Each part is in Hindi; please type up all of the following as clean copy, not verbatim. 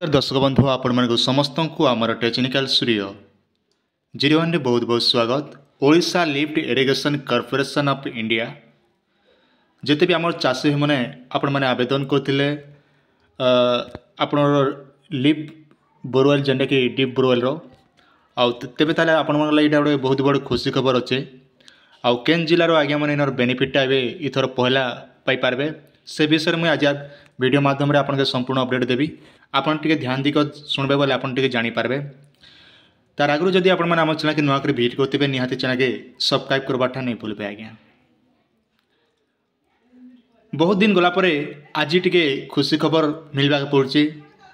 दर्शक बंधु आपण समस्त को आमर टेक्निकल सूर्य 01 बहुत बहुत स्वागत। Odisha lift irrigation corporation of India जिते भी आम चाषी भाई मैंने आपण मैंने आवेदन करते आप लिफ्ट बोरवेल जेनटा कि डीप बोरवेल तेरे ताले आपण गोटे बहुत बड़ खुशी खबर अच्छे आउ केन जिलार आज्ञा मैंने बेनिफिटा इथर पहला पाइपारे से विषय मुझे आज वीडियो माध्यम आपके संपूर्ण अपडेट देवी आपन टिके ध्यान दी शुणबे बोले आपन टिके जानीपारे। तार आगु जदि आपण मैंने आम चैनल के नुआ कर भिजिट करते निहाती चैनल के सब्सक्राइब करवाटा नहीं भूलबे। आज्ञा बहुत दिन गलापर आज टिके खुशी खबर मिलवा पड़ुछि।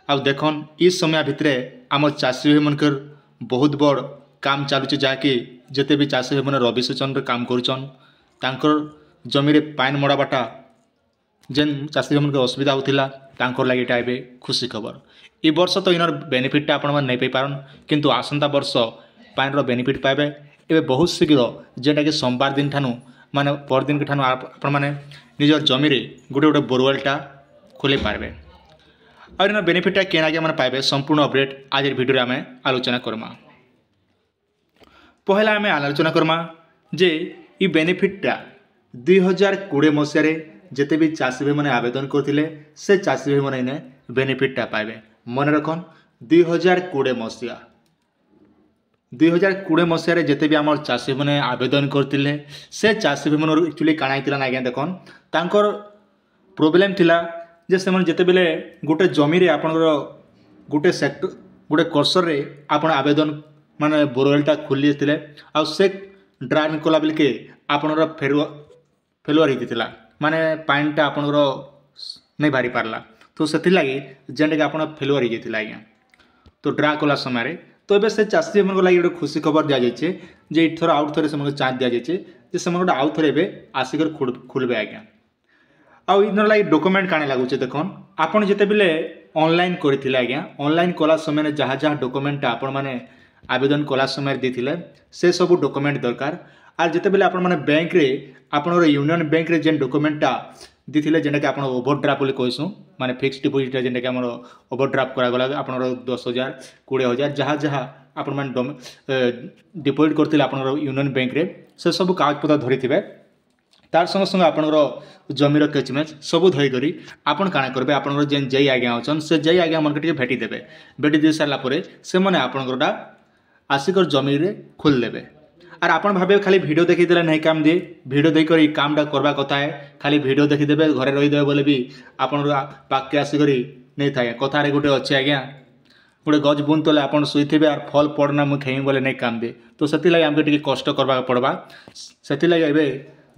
आउ देखन इस समय भितर आम चाषी भाई मनकर बहुत बड़ काम चलुचे जहाँकि जिते भी चाषी भाई मैंने रवि सेचन काम कर जमी रे पाइन मड़ाबाटा जेन चाषी भाई मन असुविधा होता लगे ये खुशी खबर। इ वर्ष तो इनर बेनिफिटा आपण नहीं पाई पारन किंतु आसंता वर्ष पाइन रो बेनिफिट पाइबे एबे बहुत शीघ्र जेटा कि सोमवार दिन ठानु माने पर दिन के ठानु आपण माने निजर जमी रे गोटे गोटे बोरवेलटा खोले पारबे। और इनर बेनिफिटा केन आगे माने पाइबे संपूर्ण अपडेट आज वीडियो रे आमे आलोचना करमा। पहला आमे आलोचना करमा जे इ बेनिफिटा 2020 मसीह जिते भी चाषी भाई मैंने आवेदन करते से चाषी भाई मैंने बेनिफिटा पाइबे। मन रखन 2020 मसीह जिते भी आम चाषी मैंने आवेदन करते से चाषी भाई मन एक्चुअली काण होता ना आज्ञा देखन तांकर प्रोब्लेम थिला जे से जिते बेले गोटे जमी रे आपनकर गोटे सेक्टर गोटे कर्सर रे आपण आवेदन माने बोरवेलटा खोली देते आ से ड्राइन कला बेल के आपनर फेलुआर होता माने पाइनटा आपनकर नहीं बारी पारला तो से लगी जेनटा कि आप फेलुआर हो जाता आज्ञा तो ड्रा कला समय तो ये से चाषी मन लगे गोटे खुशी खबर दि जाए जे इथर आउट थे से चान्स दि जाए से गोटे आउ थे आसिक खोलबे आज्ञा। आउ इन लगे डॉक्यूमेंट काणे लगुचे देखन आपन जिते बेले ऑनलाइन करथिले आज्ञा ऑनलाइन कला समय जहाँ जहाँ डॉक्यूमेंट आपण माने आवेदन कला समय देथिले से सब डॉक्यूमेंट दरकार। आर जिते बेले आपण माने बैंक रे आपनर यूनियन बैंक रे जेन डॉक्यूमेंटा दिथिले जेनटा कि आपण ओवरड्राफ्ट बोली कहसु माने फिक्स्ड डिपोजिट जेनटा कि हमर ओवरड्राफ्ट करा गला आपनर 10,000 20,000 जहाँ जहाँ आपण माने डिपोजिट करथिले आपनर यूनियन बैंक रे से सब कागज पत्र धरिथिबे तार संग संग आपनर जमीर केचमेच सब धरी करी आपण काणा करबे आपनर जेन जई आज्ञा अछन से जई आज्ञा मन के टिके भेटी देबे भेटी दे सारला परे से माने आपनरटा आसिकर जमी रे खोल देबे। आर आपन भाबे खाली वीडियो देखि देले नहीं काम दे वीडियो देख कर कामटा करबा कथा है खाली वीडियो देखि देबे घरे रही देबे बोले भी आपन पाके आसी करी नहीं थाए कथा रे गोटे अच्छे आज्ञा गोटे गज बुन तले आपन सुइथिबे आर फल पड़ना मु खेई बोले नहीं काम दे तो सेति लागि हमके टिके कष्ट करबा पड़बा। सेति लागि एबे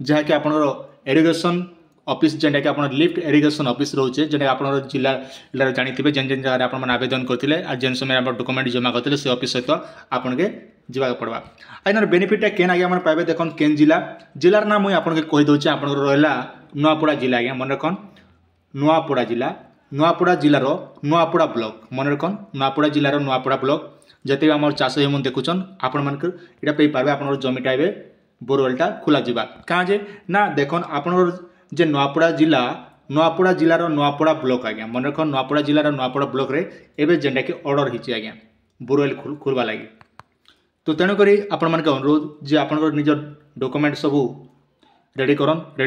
जहा कि आपन इरिगेशन ऑफिस जेनटा कि आपन लिफ्ट इरिगेशन ऑफिस रोचे जेनटा आपन जिला जानिथिबे जेन जेन जगह आपन आवेदन करथिले आ जेन समय आप डॉक्यूमेंट जमा करथिले से ऑफिस सहित आपन के जीवा पड़वा। आइनर बेनिफिटा केन आगे मन पाइबे देखन केन जिलार नाम मुई आपन के कहि दोछि आपन रहला नुआपड़ा जिला आज्ञा मन रखन नुआपड़ा जिलार नुआपड़ा ब्लॉक मन रखन नुआपड़ा जिलार नुआपड़ा ब्लॉक जते भी हमर चाष मन देखुछन आपन मन के एटा पे पाइबे आपन जमीटा एबे बोरवेलटा खोला जिबा कां जे ना देखन आपन जे नुआपड़ा जिलार नुआपड़ा ब्लॉक आज्ञा मन रखन नुआपड़ा जिलार नुआपड़ा ब्लॉक रे एबे जेंडा कि ऑर्डर हिची आज्ञा बोरवेल खोलबा लागि तो तेणुक आपण मान अनुरोध जे आप निज डॉक्यूमेंट सब रेडी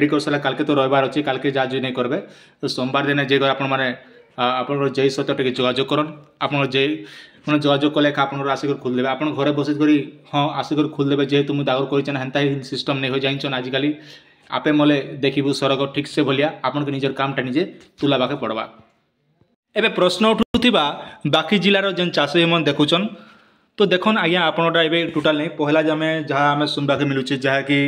कर सारा काल के तो रविवार अच्छे काल के जहाँ नहीं करेंगे तो सोमवार दिन जे आप जय सहित टे जोगाजोग करन आप जय मैंने जोगाजोग कले आप आसिक खोलदेवे आप घरे बसिक हाँ आसिक खोलदेवे जेहेतु मुझे आगर कर हेन्ता ही सिस्टम नहीं हो जाइन आजिकल आपे मले देखू सरग ठीक से भलिया आपन के निजर कामटा निजे तुलाबाके पड़वा। एबे प्रश्न उठुथिबा बाकी जिलार जेन चाषी मन देखुचन तो देखन आज्ञा आपनटा एबे टोटाल नहीं पहला जमे जहाँ आम सुनवा के मिलूचे जहाँ कि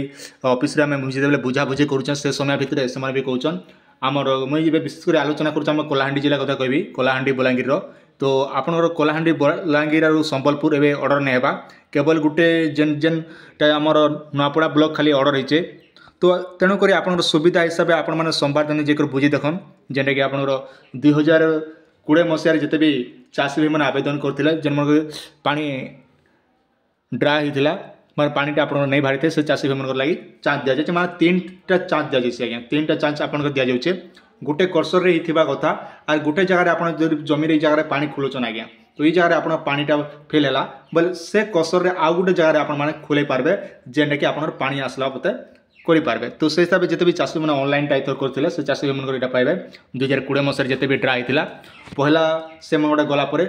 ऑफिस रे आम मुझे बुझाबुझी करुचन से समय भितर से भी कहन आमर मुझे विशेष कर आलोचना करुँ कलाहांडी जिला कथा कहबी कलाहांडी बलांगीर तो आपनर कलाहांडी बलांगीर संबलपुर एबे ऑर्डर नहीं हेबा केवल गोटे जेन जेन आमर नुआपड़ा ब्लॉक खाली ऑर्डर होइचे तो तेणुक आपनर सुविधा हिसाब से आपण मैंने सोमवार दिन जेकर बुझी देखन जेनटा कि आपनर 2020 मसीह जिते भी चाषी भाई मैंने आवेदन करते जेन मन पानी ड्राई होता मार पानीटा आप नहीं बाहरी थे से चाषी भाई मन लगी चान्स दि जाए माने 3टा चान्स दि जाए आज्ञा 3टा चान्स आप दि जाऊे गोटे कर्सर रे ही थिबा कथा और गोटे जगह आप जमी जगह पानी खोलुचन आज्ञा तो ये जगह आप पानीटा फेल है बोले से कर्सर रे आउ गोटे जगह आप खोल पारे जेनटा कि आप पानी आसला मत करें तो से हिसाब से जिते भी चाषी मैंने ऑनलाइन टाइथर करते से चाषी मन यहाँ पाइबे 2020 मसीह जिते भी ड्राई था पहला से गोटे गलापर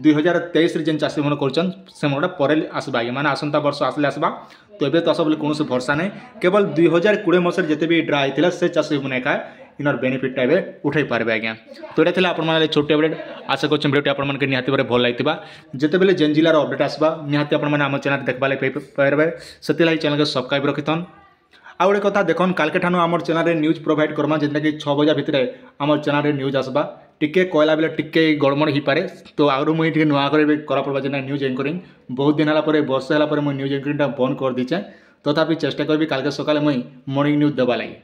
2023 जेन चाषी मन कर से गोटे पर आसबा आज्ञा मैंने आसंता वर्ष आसले आसबा तो ये तो आस बोले कौन भरसा नहीं केवल 2020 मसीह जिते भी ड्राई था से चाषी मैंने एका इनर बेनिफिटा ए उठे पारे आज्ञा तो ये आपने छोटे अपडेट आशा कर भिडियो आपको निहाती भाव भल लगी जिते बेले जेन जिलार अपडेट आसबा निहाती आपने चैनल देखा पारे से चैनल को सब्सक्राइब रखिथन आउ गोटे कथा देखन कालके ठानु आम चैनल न्यूज प्रोवाइड करमा जितना कि 6 बजे भितर आम चैनल न्यूज आसबा टिके कहला बेले टिके गड़बड़ हो पारे तो आगु मुझे नुआ करा पड़ा जेना न्यूज एंकरिंग बहुत दिन है वर्ष है न्यूज एंकरिंग बंद कर दीचे तथापि चेष्टा करी कालके सकाले मुई मॉर्निंग न्यूज देवा लगी।